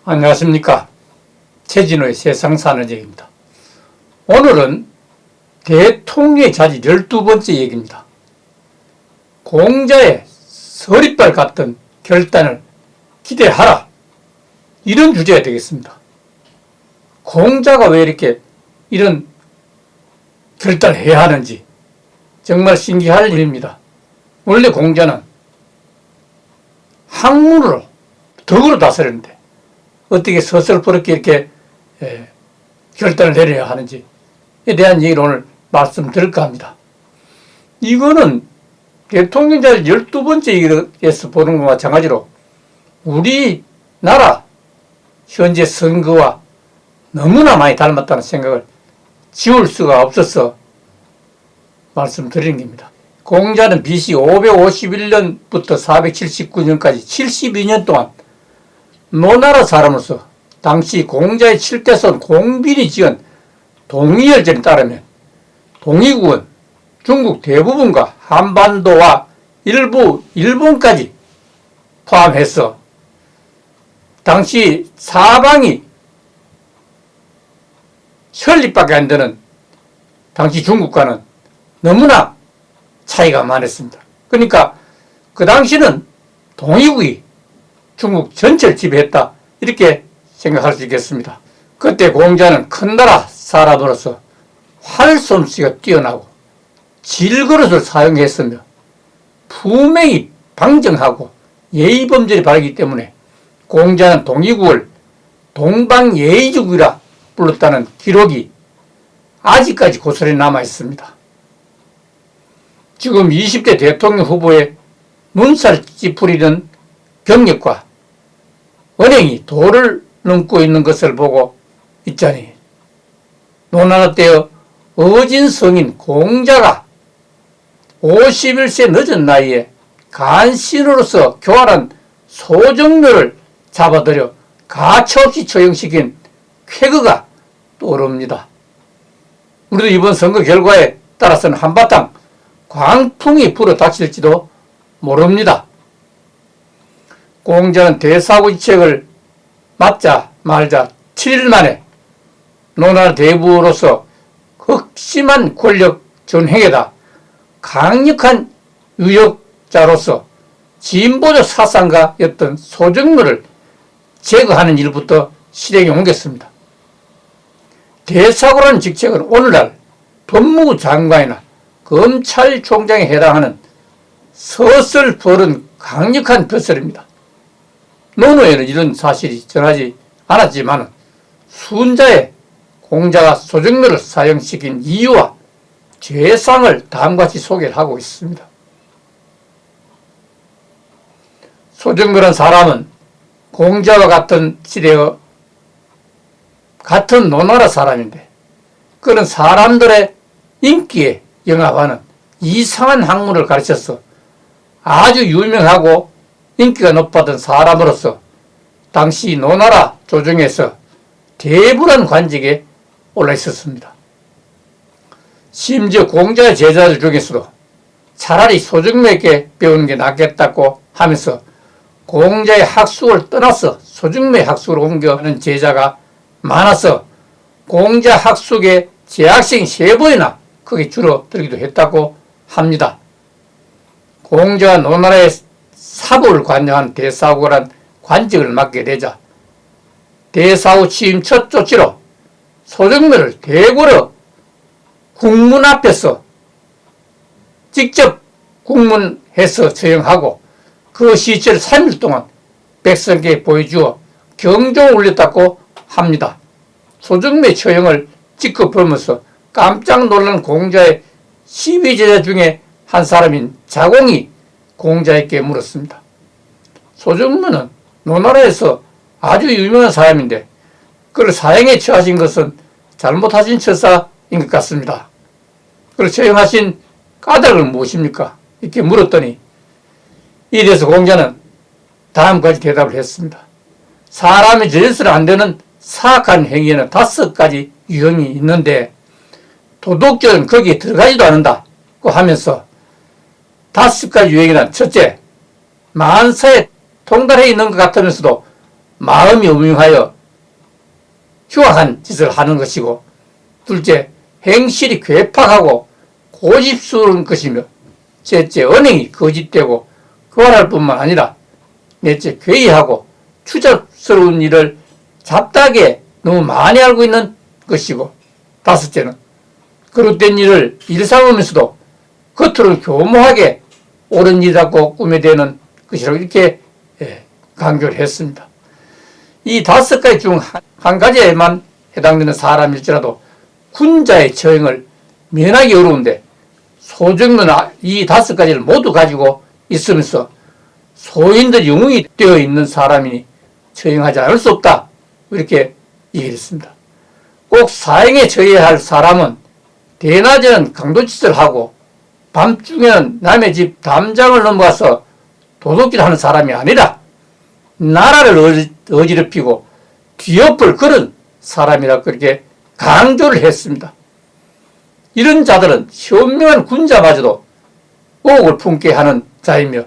안녕하십니까. 최진호의 세상 사는 얘기입니다. 오늘은 대통령의 자질 12번째 얘기입니다. 공자의 서리발 같은 결단을 기대하라. 이런 주제가 되겠습니다. 공자가 왜 이렇게 이런 결단을 해야 하는지 정말 신기할 일입니다. 원래 공자는 학문으로 덕으로 다스렸는데 어떻게 서슬퍼렇게 이렇게 결단을 내려야 하는지에 대한 얘기를 오늘 말씀드릴까 합니다. 이거는 대통령 자리 12번째 얘기에서 보는 것과 마찬가지로 우리나라 현재 선거와 너무나 많이 닮았다는 생각을 지울 수가 없어서 말씀드리는 겁니다. 공자는 BC 551년부터 479년까지 72년 동안 노나라 사람으로서 당시 공자의 7대손 공빈이 지은 동의열전에 따르면 동의국은 중국 대부분과 한반도와 일부 일본까지 포함해서 당시 사방이 천리밖에 안 되는 당시 중국과는 너무나 차이가 많았습니다. 그러니까 그 당시는 동의국이 중국 전체를 지배했다 이렇게 생각할 수 있겠습니다. 그때 공자는 큰 나라 사람으로서 활솜씨가 뛰어나고 질그릇을 사용했으며 품행이 방정하고 예의범절이 바르기 때문에 공자는 동의국을 동방예의국이라 불렀다는 기록이 아직까지 고스란히 남아있습니다. 지금 20대 대통령 후보의 눈살 찌푸리는 경력과 은행이 도를 넘고 있는 것을 보고 있자니 노나라 때의 어진성인 공자가 51세 늦은 나이에 간신으로서 교활한 소정묘를 잡아들여 가차없이 처형시킨 쾌거가 떠오릅니다. 우리도 이번 선거 결과에 따라서는 한바탕 광풍이 불어 닥칠지도 모릅니다. 공자는 대사구직책을 맡자 말자 7일 만에 노나라 대부로서 극심한 권력 전횡에다 강력한 유력자로서 진보적 사상가였던 소정묘를 제거하는 일부터 실행에 옮겼습니다. 대사구라는 직책은 오늘날 법무부 장관이나 검찰총장에 해당하는 서슬퍼른 강력한 벼슬입니다. 논어에는 이런 사실이 전하지 않았지만 순자의 공자가 소정묘를 사용시킨 이유와 죄상을 다음과 같이 소개를 하고 있습니다. 소정묘란 사람은 공자와 같은 시대의 같은 노나라 사람인데 그런 사람들의 인기에 영합하는 이상한 학문을 가르쳐서 아주 유명하고 인기가 높았던 사람으로서 당시 노나라 조정에서 대부란 관직에 올라 있었습니다. 심지어 공자의 제자들 중에서도 차라리 소정묘에게 배우는 게 낫겠다고 하면서 공자의 학숙을 떠나서 소정묘의 학숙으로 옮겨가는 제자가 많아서 공자 학숙의 재학생이 3번이나 크게 줄어들기도 했다고 합니다. 공자가 노나라의 사부를 관여한 대사구란 관직을 맡게 되자 대사후 취임 첫 조치로 소정묘를 대궐의 국문 앞에서 직접 국문해서 처형하고 그 시체를 3일 동안 백성에게 보여주어 경종을 울렸다고 합니다. 소정묘 처형을 직접 보면서 깜짝 놀란 공자의 12제자 중에 한 사람인 자공이 공자에게 물었습니다. 소정묘는 노나라에서 아주 유명한 사람인데 그를 사형에 처하신 것은 잘못하신 처사인 것 같습니다. 그를 처형하신 까닭은 무엇입니까? 이렇게 물었더니 이에 대해서 공자는 다음까지 대답을 했습니다. 사람이 저질서는 안 되는 사악한 행위에는 5가지 유형이 있는데 도덕질은 거기에 들어가지도 않는다고 하면서 5가지 유행이란 첫째, 만사에 통달해 있는 것 같으면서도 마음이 음흉하여 흉악한 짓을 하는 것이고, 둘째, 행실이 괴팍하고 고집스러운 것이며, 셋째, 언행이 거짓되고 거활할 뿐만 아니라 넷째, 괴이하고 추잡스러운 일을 잡다하게 너무 많이 알고 있는 것이고, 다섯째는 그릇된 일을 일삼으면서도 겉으로는 교모하게 옳은 일이라고 꾸며대는 것이라고 이렇게 강조를 했습니다. 이 5가지 중 한 가지에만 해당되는 사람일지라도 군자의 처형을 면하기 어려운데, 소정면 이 5가지를 모두 가지고 있으면서 소인들 영웅이 되어 있는 사람이니 처형하지 않을 수 없다, 이렇게 얘기했습니다. 꼭 사형에 처해야 할 사람은 대낮에는 강도짓을 하고 밤중에는 남의 집 담장을 넘어가서 도둑질하는 사람이 아니라 나라를 어지럽히고 뒤엎을 그런 사람이라고 그렇게 강조를 했습니다. 이런 자들은 현명한 군자마저도 의혹을 품게 하는 자이며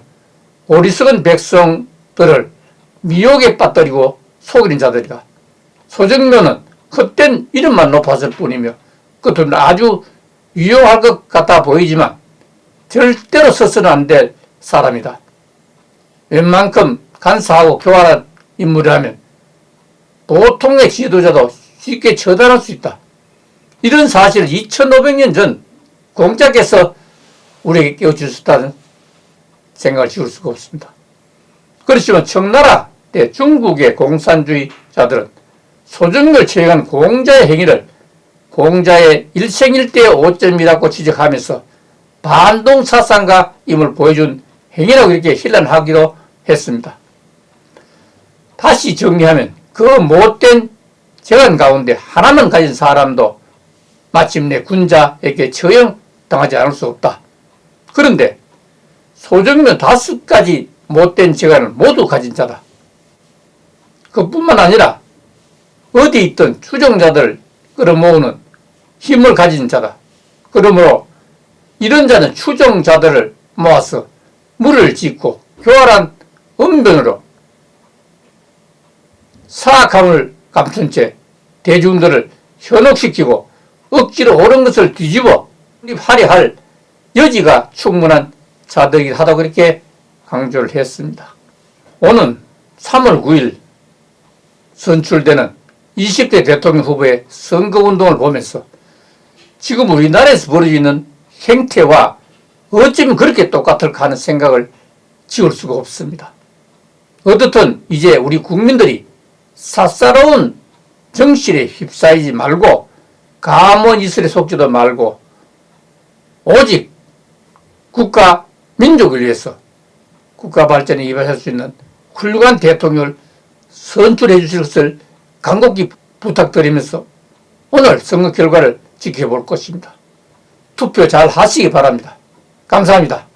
어리석은 백성들을 미혹에 빠뜨리고 속이는 자들이다. 소정면은 헛된 이름만 높았을 뿐이며 그것도 아주 유용할 것 같아 보이지만 절대로 써서는 안 될 사람이다. 웬만큼 간사하고 교활한 인물이라면 보통의 지도자도 쉽게 처단할 수 있다. 이런 사실을 2500년 전 공자께서 우리에게 깨워주셨다는 생각을 지울 수가 없습니다. 그렇지만 청나라 때 중국의 공산주의자들은 소정을 처형한 공자의 행위를 공자의 일생일대의 오점이라고 지적하면서 반동사상가 임을 보여준 행위라고 이렇게 힐난하기도 했습니다. 다시 정리하면 그 못된 재간 가운데 하나만 가진 사람도 마침내 군자에게 처형당하지 않을 수 없다. 그런데 소정면 5가지 못된 재간을 모두 가진 자다. 그뿐만 아니라 어디 있든 추종자들을 끌어모으는 힘을 가진 자다. 그러므로 이런 자는 추종자들을 모아서 물을 짓고 교활한 언변으로 사악함을 감춘 채 대중들을 현혹시키고 억지로 옳은 것을 뒤집어 하려 할 여지가 충분한 자들이긴 하다고 그렇게 강조를 했습니다. 오는 3월 9일 선출되는 20대 대통령 후보의 선거운동을 보면서 지금 우리나라에서 벌어지고 있는 행태와 어쩌면 그렇게 똑같을까 하는 생각을 지울 수가 없습니다. 어떻든 이제 우리 국민들이 삿사로운 정실에 휩싸이지 말고 감언 이설에 속지도 말고 오직 국가 민족을 위해서 국가 발전에 이바지할 수 있는 훌륭한 대통령을 선출해 주실 것을 간곡히 부탁드리면서 오늘 선거 결과를 지켜볼 것입니다. 투표 잘 하시기 바랍니다. 감사합니다.